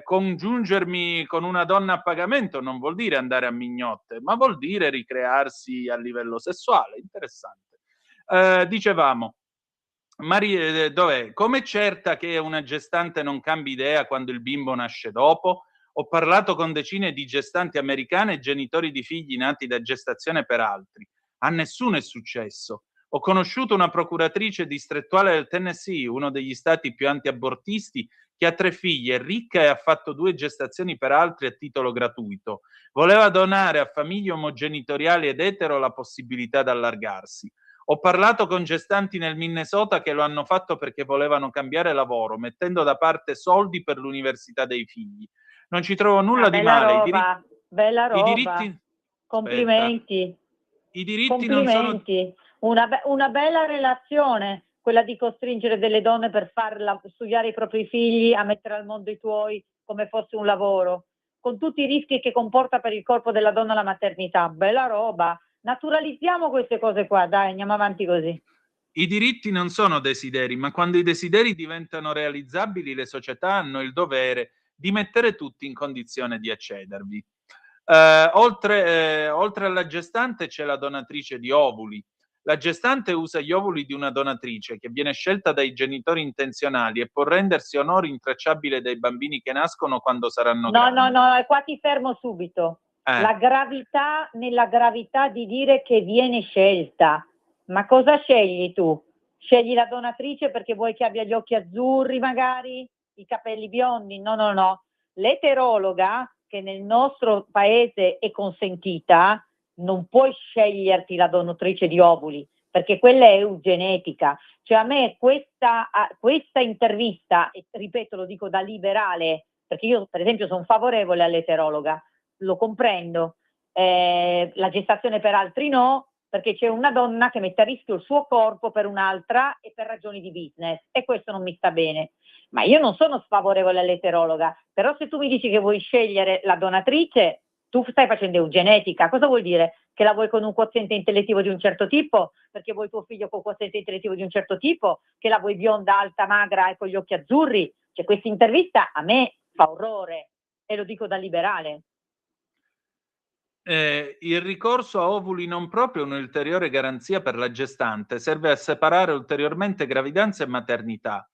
[SPEAKER 4] congiungermi con una donna a pagamento non vuol dire andare a mignotte, ma vuol dire ricrearsi a livello sessuale. Interessante. Dicevamo, dov'è? Com'è certa che una gestante non cambi idea quando il bimbo nasce dopo? Ho parlato con decine di gestanti americane e genitori di figli nati da gestazione per altri. A nessuno è successo. Ho conosciuto una procuratrice distrettuale del Tennessee, uno degli stati più antiabortisti, che ha 3 figli, è ricca e ha fatto 2 gestazioni per altri a titolo gratuito. Voleva donare a famiglie omogenitoriali ed etero la possibilità di allargarsi. Ho parlato con gestanti nel Minnesota che lo hanno fatto perché volevano cambiare lavoro, mettendo da parte soldi per l'università dei figli. Non ci trovo nulla di male.
[SPEAKER 3] Bella roba.
[SPEAKER 4] I diritti...
[SPEAKER 3] Complimenti.
[SPEAKER 4] Aspetta. I diritti
[SPEAKER 3] Complimenti.
[SPEAKER 4] non sono...
[SPEAKER 3] Una bella relazione, quella di costringere delle donne per studiare i propri figli, a mettere al mondo i tuoi come fosse un lavoro, con tutti i rischi che comporta per il corpo della donna la maternità. Bella roba. Naturalizziamo queste cose qua, dai, andiamo avanti così.
[SPEAKER 4] I diritti non sono desideri, ma quando i desideri diventano realizzabili, le società hanno il dovere di mettere tutti in condizione di accedervi. Oltre alla gestante c'è la donatrice di ovuli. La gestante usa gli ovuli di una donatrice che viene scelta dai genitori intenzionali e può rendersi onore intracciabile dai bambini che nascono quando saranno grandi.
[SPEAKER 3] No, qua ti fermo subito. La gravità nella gravità di dire che viene scelta. Ma cosa scegli tu? Scegli la donatrice perché vuoi che abbia gli occhi azzurri magari, i capelli biondi? No. L'eterologa, che nel nostro paese è consentita, non puoi sceglierti la donatrice di ovuli, perché quella è eugenetica. Cioè a me questa intervista, e ripeto, lo dico da liberale, perché io per esempio sono favorevole all'eterologa, lo comprendo, la gestazione per altri no, perché c'è una donna che mette a rischio il suo corpo per un'altra e per ragioni di business, e questo non mi sta bene. Ma io non sono sfavorevole all'eterologa, però se tu mi dici che vuoi scegliere la donatrice, tu stai facendo eugenetica. Cosa vuol dire? Che la vuoi con un quoziente intellettivo di un certo tipo, perché vuoi tuo figlio con un quoziente intellettivo di un certo tipo, che la vuoi bionda, alta, magra e con gli occhi azzurri? Cioè, questa intervista a me fa orrore, e lo dico da liberale.
[SPEAKER 4] Il ricorso a ovuli non proprio è un'ulteriore garanzia per la gestante, serve a separare ulteriormente gravidanza e maternità.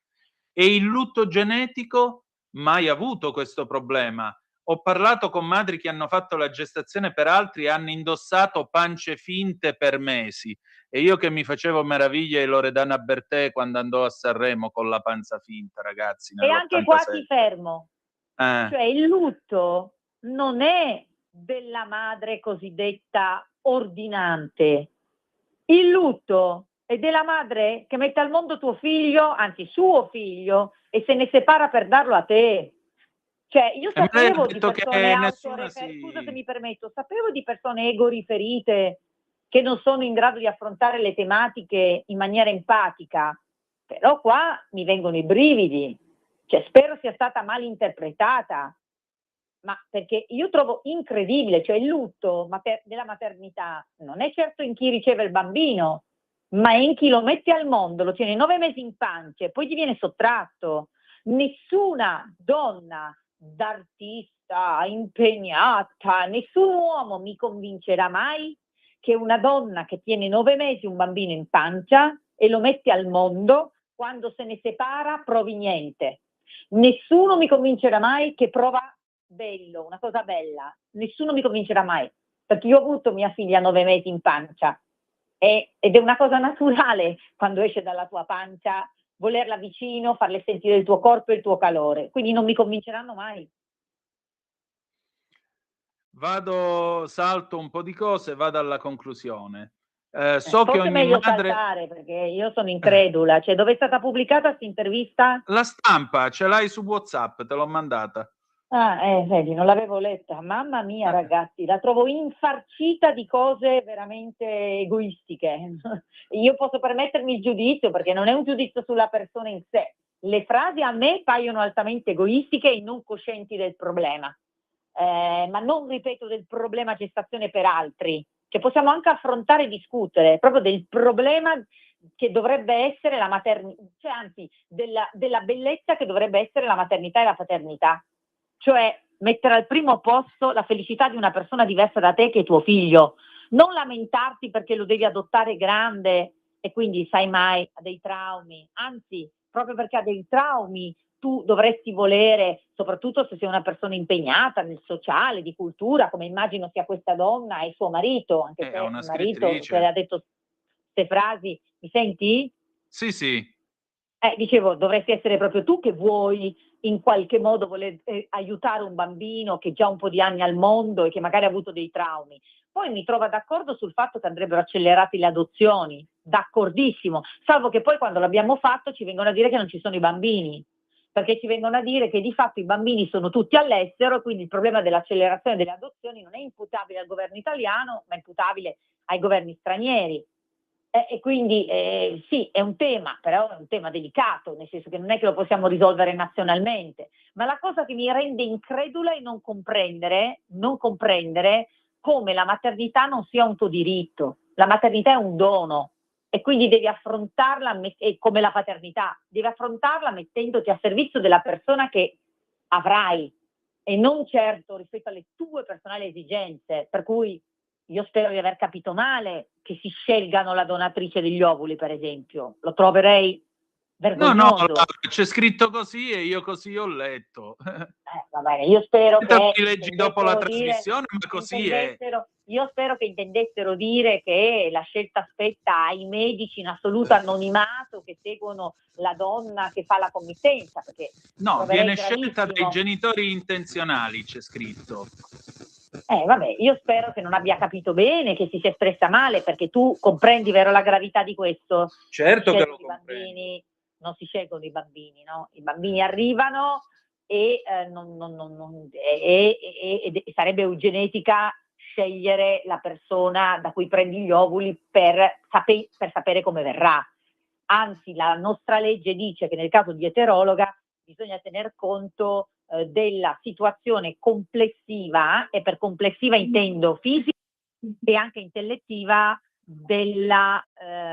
[SPEAKER 4] E il lutto genetico? Mai avuto questo problema. Ho parlato con madri che hanno fatto la gestazione per altri e hanno indossato pance finte per mesi. E io che mi facevo meraviglie di Loredana Bertè quando andò a Sanremo con la panza finta, ragazzi.
[SPEAKER 3] E anche qua ti fermo. Cioè il lutto non è della madre cosiddetta ordinante. Il lutto è della madre che mette al mondo tuo figlio, anzi suo figlio, e se ne separa per darlo a te. Cioè io sapevo di persone scusa se mi permetto, sapevo di persone egoriferite che non sono in grado di affrontare le tematiche in maniera empatica, però qua mi vengono i brividi. Cioè spero sia stata mal interpretata. Ma perché io trovo incredibile, cioè il lutto della maternità non è certo in chi riceve il bambino, ma è in chi lo mette al mondo, lo tiene 9 mesi in pancia e poi gli viene sottratto. Nessuna donna d'artista, impegnata, nessun uomo mi convincerà mai che una donna che tiene 9 mesi un bambino in pancia e lo mette al mondo, quando se ne separa provi niente. Nessuno mi convincerà mai che prova bello, una cosa bella, nessuno mi convincerà mai, perché io ho avuto mia figlia 9 mesi in pancia ed è una cosa naturale quando esce dalla tua pancia volerla vicino, farle sentire il tuo corpo e il tuo calore, quindi non mi convinceranno mai.
[SPEAKER 4] Salto un po' di cose, vado alla conclusione.
[SPEAKER 3] So che ogni meglio madre... saltare, perché io sono incredula. Cioè, dove è stata pubblicata questa intervista?
[SPEAKER 4] La Stampa, ce l'hai su WhatsApp, te l'ho mandata.
[SPEAKER 3] Vedi, non l'avevo letta. Mamma mia, ragazzi, la trovo infarcita di cose veramente egoistiche. Io posso permettermi il giudizio, perché non è un giudizio sulla persona in sé. le frasi a me paiono altamente egoistiche e non coscienti del problema, ma non ripeto del problema gestazione per altri, che possiamo anche affrontare e discutere proprio del problema che dovrebbe essere la maternità, cioè anzi della bellezza che dovrebbe essere la maternità e la paternità, cioè mettere al primo posto la felicità di una persona diversa da te che è tuo figlio, non lamentarti perché lo devi adottare grande e quindi sai mai ha dei traumi, anzi proprio perché ha dei traumi tu dovresti volere, soprattutto se sei una persona impegnata nel sociale, di cultura, come immagino sia questa donna e suo marito, anche se
[SPEAKER 4] È una
[SPEAKER 3] il marito
[SPEAKER 4] scrittrice.
[SPEAKER 3] che le ha detto queste frasi, mi senti?
[SPEAKER 4] Sì, sì.
[SPEAKER 3] Dicevo, dovresti essere proprio tu che vuoi in qualche modo voler aiutare un bambino che già ha un po' di anni al mondo e che magari ha avuto dei traumi. Poi mi trova d'accordo sul fatto che andrebbero accelerate le adozioni, d'accordissimo, salvo che poi quando l'abbiamo fatto ci vengono a dire che non ci sono i bambini, perché ci vengono a dire che di fatto i bambini sono tutti all'estero, quindi il problema dell'accelerazione delle adozioni non è imputabile al governo italiano, ma è imputabile ai governi stranieri. E quindi sì, è un tema, però è un tema delicato, nel senso che non è che lo possiamo risolvere nazionalmente, ma la cosa che mi rende incredula è non comprendere come la maternità non sia un tuo diritto. La maternità è un dono e quindi devi affrontarla come la paternità, devi affrontarla mettendoti a servizio della persona che avrai e non certo rispetto alle tue personali esigenze, per cui io spero di aver capito male che si scelgano la donatrice degli ovuli, per esempio. Lo troverei vergognoso.
[SPEAKER 4] No, c'è scritto così e io così ho letto.
[SPEAKER 3] Va bene, io spero che
[SPEAKER 4] Mi leggi dopo la trasmissione, ma così è.
[SPEAKER 3] Io spero che intendessero dire che la scelta spetta ai medici in assoluto anonimato che seguono la donna che fa la committenza. Perché
[SPEAKER 4] no, viene scelta
[SPEAKER 3] gravissimo.
[SPEAKER 4] dai genitori intenzionali, c'è scritto.
[SPEAKER 3] Vabbè, io spero che non abbia capito bene, che si sia espressa male, perché tu comprendi, vero, la gravità di questo?
[SPEAKER 4] Certo che lo comprendo.
[SPEAKER 3] Bambini, non si scelgono i bambini, no? I bambini arrivano e sarebbe eugenetica scegliere la persona da cui prendi gli ovuli per sapere come verrà. Anzi, la nostra legge dice che nel caso di eterologa bisogna tener conto della situazione complessiva, e per complessiva intendo fisica e anche intellettiva, della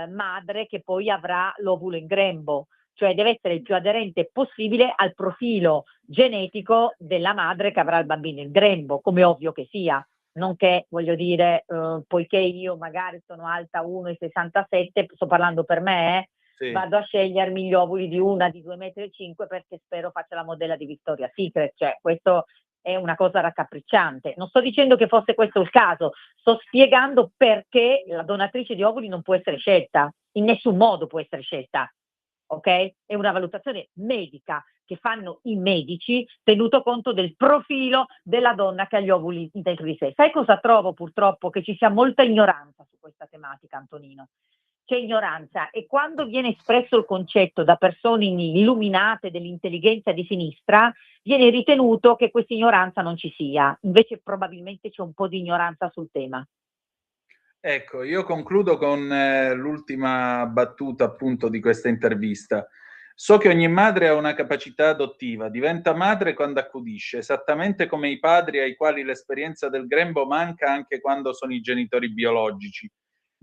[SPEAKER 3] madre che poi avrà l'ovulo in grembo, cioè deve essere il più aderente possibile al profilo genetico della madre che avrà il bambino in grembo, come ovvio che sia. Non che, voglio dire, poiché io magari sono alta 1,67, sto parlando per me, sì, vado a scegliermi gli ovuli di una di 2,5 metri perché spero faccia la modella di Victoria's Secret, cioè questo è una cosa raccapricciante. Non sto dicendo che fosse questo il caso, sto spiegando perché la donatrice di ovuli non può essere scelta, in nessun modo può essere scelta, ok? È una valutazione medica che fanno i medici tenuto conto del profilo della donna che ha gli ovuli dentro di sé. Sai cosa trovo purtroppo? Che ci sia molta ignoranza su questa tematica, Antonino. C'è ignoranza, e quando viene espresso il concetto da persone illuminate dell'intelligenza di sinistra viene ritenuto che questa ignoranza non ci sia, invece probabilmente c'è un po' di ignoranza sul tema.
[SPEAKER 4] Ecco, io concludo con l'ultima battuta appunto di questa intervista. So che ogni madre ha una capacità adottiva, diventa madre quando accudisce, esattamente come i padri ai quali l'esperienza del grembo manca anche quando sono i genitori biologici.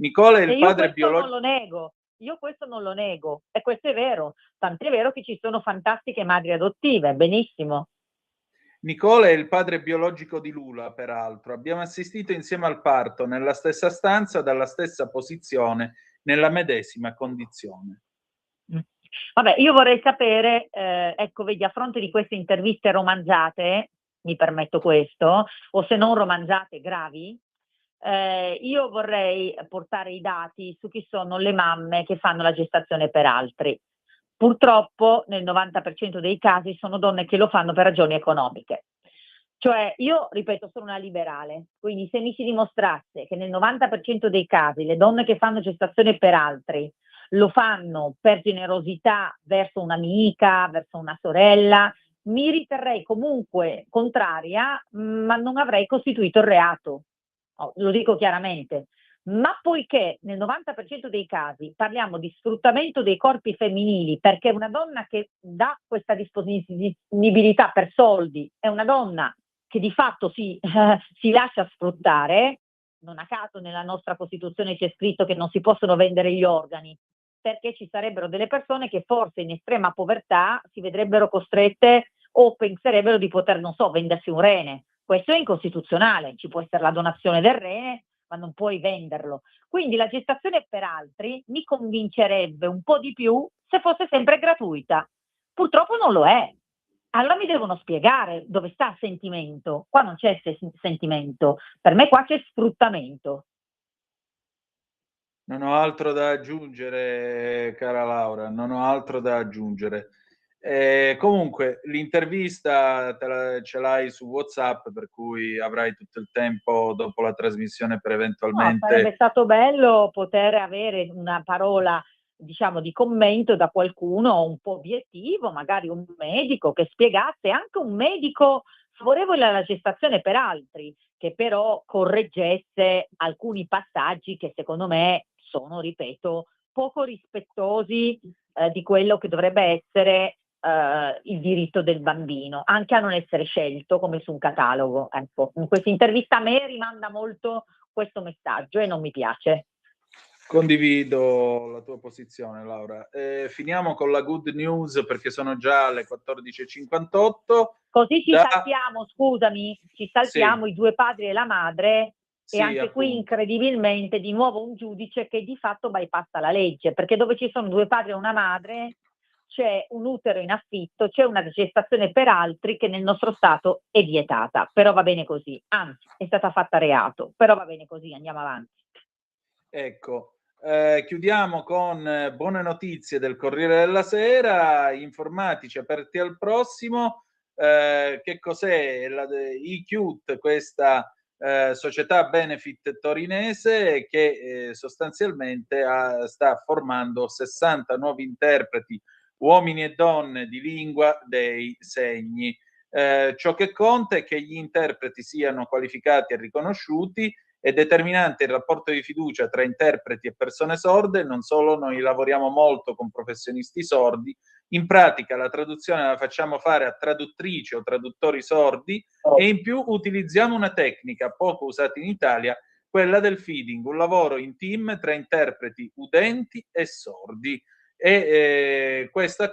[SPEAKER 4] Nicola è il padre biologico.
[SPEAKER 3] Non lo nego, io questo non lo nego, e questo è vero, tant'è vero che ci sono fantastiche madri adottive, benissimo.
[SPEAKER 4] Nicola è il padre biologico di Lula, peraltro. Abbiamo assistito insieme al parto, nella stessa stanza, dalla stessa posizione, nella medesima condizione.
[SPEAKER 3] Vabbè, io vorrei sapere, ecco, vedi, a fronte di queste interviste romanzate, mi permetto questo, o se non romanzate gravi, io vorrei portare i dati su chi sono le mamme che fanno la gestazione per altri. Purtroppo nel 90% dei casi sono donne che lo fanno per ragioni economiche. Cioè, io ripeto, sono una liberale, quindi se mi si dimostrasse che nel 90% dei casi le donne che fanno gestazione per altri lo fanno per generosità verso un'amica, verso una sorella, mi riterrei comunque contraria, ma non avrei costituito il reato. Lo dico chiaramente, Ma poiché nel 90% dei casi parliamo di sfruttamento dei corpi femminili, perché una donna che dà questa disponibilità per soldi è una donna che di fatto si lascia sfruttare, non a caso nella nostra Costituzione c'è scritto che non si possono vendere gli organi, perché ci sarebbero delle persone che forse in estrema povertà si vedrebbero costrette o penserebbero di poter, non so, vendersi un rene. Questo è incostituzionale, ci può essere la donazione del rene, ma non puoi venderlo. Quindi la gestazione per altri mi convincerebbe un po' di più se fosse sempre gratuita. Purtroppo non lo è. Allora mi devono spiegare dove sta il sentimento. Qua non c'è sentimento, per me qua c'è sfruttamento.
[SPEAKER 4] Non ho altro da aggiungere, cara Laura, non ho altro da aggiungere. Comunque, l'intervista ce l'hai su WhatsApp, per cui avrai tutto il tempo dopo la trasmissione per eventualmente...
[SPEAKER 3] No, sarebbe stato bello poter avere una parola, diciamo, di commento da qualcuno un po' obiettivo, magari un medico che spiegasse, anche un medico favorevole alla gestazione per altri, che però correggesse alcuni passaggi che secondo me sono, ripeto, poco rispettosi di quello che dovrebbe essere il diritto del bambino, anche a non essere scelto come su un catalogo. Ecco, in questa intervista a me rimanda molto questo messaggio e non mi piace.
[SPEAKER 4] Condivido la tua posizione, Laura. Finiamo con la good news perché sono già le 14:58.
[SPEAKER 3] Così ci saltiamo, scusami, ci saltiamo
[SPEAKER 4] sì.
[SPEAKER 3] I due padri e la madre.
[SPEAKER 4] Sì,
[SPEAKER 3] e anche appunto. Qui incredibilmente di nuovo un giudice che di fatto bypassa la legge, perché dove ci sono due padri e una madre c'è un utero in affitto, c'è una gestazione per altri che nel nostro Stato è vietata, però va bene così, anzi è stata fatta reato, però va bene così, andiamo avanti.
[SPEAKER 4] Ecco, chiudiamo con buone notizie del Corriere della Sera, informatici aperti al prossimo. Che cos'è eCute, questa società benefit torinese che sostanzialmente sta formando 60 nuovi interpreti, uomini e donne di lingua dei segni. Ciò che conta è che gli interpreti siano qualificati e riconosciuti. È determinante il rapporto di fiducia tra interpreti e persone sorde. Non solo noi lavoriamo molto con professionisti sordi, in pratica la traduzione la facciamo fare a traduttrici o traduttori sordi e in più utilizziamo una tecnica poco usata in Italia, quella del feeding, un lavoro in team tra interpreti udenti e sordi. E questa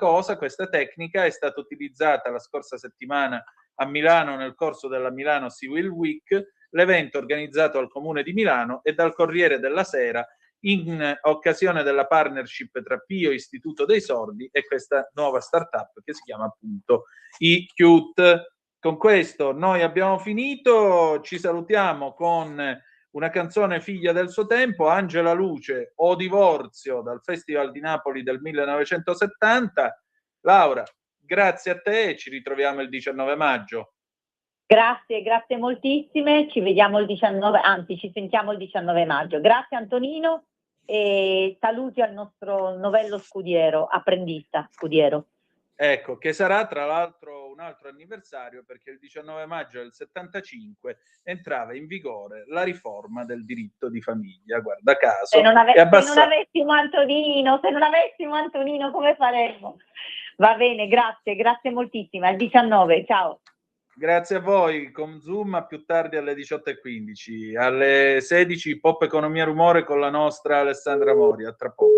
[SPEAKER 4] tecnica è stata utilizzata la scorsa settimana a Milano nel corso della Milano Civil Week, l'evento organizzato al Comune di Milano e dal Corriere della Sera in occasione della partnership tra Pio Istituto dei Sordi e questa nuova startup che si chiama appunto eCute. Con questo noi abbiamo finito, ci salutiamo con una canzone figlia del suo tempo, Angela Luce, O Divorzio, dal Festival di Napoli del 1970. Laura, grazie a te e ci ritroviamo il 19 maggio.
[SPEAKER 3] Grazie moltissime, ci vediamo il 19, anzi ci sentiamo il 19 maggio. Grazie Antonino e saluti al nostro novello scudiero, apprendista scudiero.
[SPEAKER 4] Ecco, che sarà tra l'altro un altro anniversario perché il 19 maggio del 75 entrava in vigore la riforma del diritto di famiglia, guarda caso.
[SPEAKER 3] Se non avessimo Antonino come faremmo? Va bene, grazie moltissimo, al 19, ciao.
[SPEAKER 4] Grazie a voi, con Zoom a più tardi alle 18:15, alle 16 Pop Economia Rumore con la nostra Alessandra Mori, a tra poco.